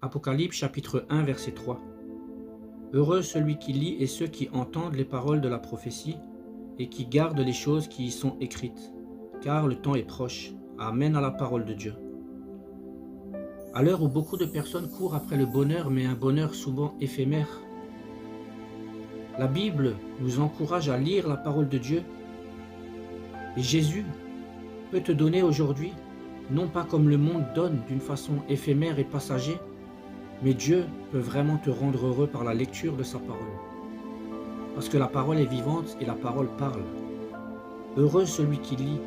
Apocalypse chapitre 1 verset 3. Heureux celui qui lit et ceux qui entendent les paroles de la prophétie et qui gardent les choses qui y sont écrites, car le temps est proche. Amen à la parole de Dieu. À l'heure où beaucoup de personnes courent après le bonheur, mais un bonheur souvent éphémère, la Bible nous encourage à lire la parole de Dieu. Et Jésus peut te donner aujourd'hui, non pas comme le monde donne d'une façon éphémère et passager, mais Dieu peut vraiment te rendre heureux par la lecture de sa parole. Parce que la parole est vivante et la parole parle. Heureux celui qui lit.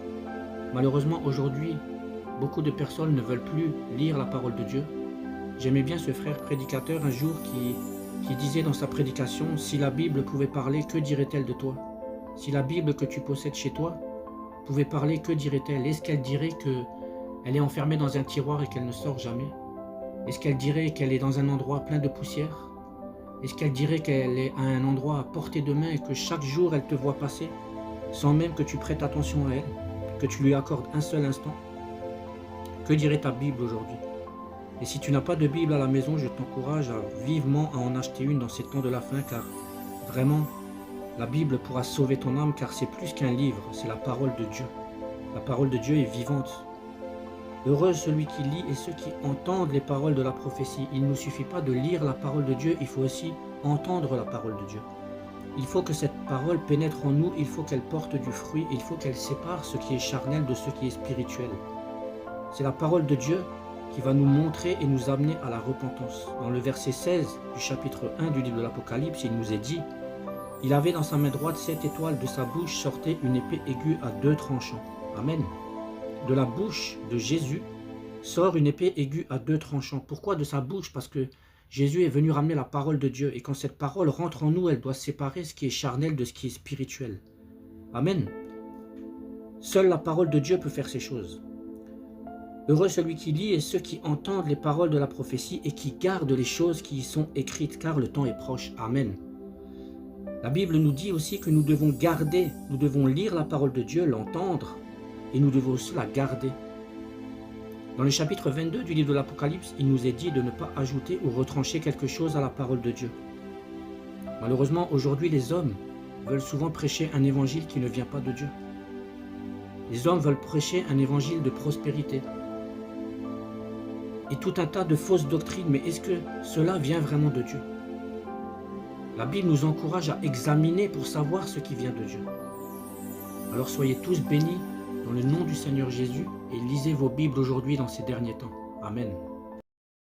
Malheureusement aujourd'hui, beaucoup de personnes ne veulent plus lire la parole de Dieu. J'aimais bien ce frère prédicateur un jour qui disait dans sa prédication, « Si la Bible pouvait parler, que dirait-elle de toi? Si la Bible que tu possèdes chez toi pouvait parler, que dirait-elle? Est-ce qu'elle dirait qu'elle est enfermée dans un tiroir et qu'elle ne sort jamais? Est-ce qu'elle dirait qu'elle est dans un endroit plein de poussière? Est-ce qu'elle dirait qu'elle est à un endroit à portée de main et que chaque jour elle te voit passer, sans même que tu prêtes attention à elle, que tu lui accordes un seul instant? Que dirait ta Bible aujourd'hui? Et si tu n'as pas de Bible à la maison, je t'encourage vivement à en acheter une dans ces temps de la fin, car vraiment, la Bible pourra sauver ton âme, car c'est plus qu'un livre, c'est la parole de Dieu. La parole de Dieu est vivante. Heureux celui qui lit et ceux qui entendent les paroles de la prophétie. Il ne nous suffit pas de lire la parole de Dieu, il faut aussi entendre la parole de Dieu. Il faut que cette parole pénètre en nous, il faut qu'elle porte du fruit, il faut qu'elle sépare ce qui est charnel de ce qui est spirituel. C'est la parole de Dieu qui va nous montrer et nous amener à la repentance. Dans le verset 16 du chapitre 1 du livre de l'Apocalypse, il nous est dit « Il avait dans sa main droite 7 étoiles, de sa bouche sortait une épée aiguë à 2 tranchants. » Amen. De la bouche de Jésus sort une épée aiguë à 2 tranchants. Pourquoi de sa bouche? Parce que Jésus est venu ramener la parole de Dieu. Et quand cette parole rentre en nous, elle doit séparer ce qui est charnel de ce qui est spirituel. Amen. Seule la parole de Dieu peut faire ces choses. Heureux celui qui lit et ceux qui entendent les paroles de la prophétie et qui gardent les choses qui y sont écrites, car le temps est proche. Amen. La Bible nous dit aussi que nous devons garder, nous devons lire la parole de Dieu, l'entendre, et nous devons aussi la garder. Dans le chapitre 22 du livre de l'Apocalypse, il nous est dit de ne pas ajouter ou retrancher quelque chose à la parole de Dieu. Malheureusement, aujourd'hui, les hommes veulent souvent prêcher un évangile qui ne vient pas de Dieu. Les hommes veulent prêcher un évangile de prospérité et tout un tas de fausses doctrines, mais est-ce que cela vient vraiment de Dieu? La Bible nous encourage à examiner pour savoir ce qui vient de Dieu. Alors soyez tous bénis dans le nom du Seigneur Jésus et lisez vos Bibles aujourd'hui dans ces derniers temps. Amen.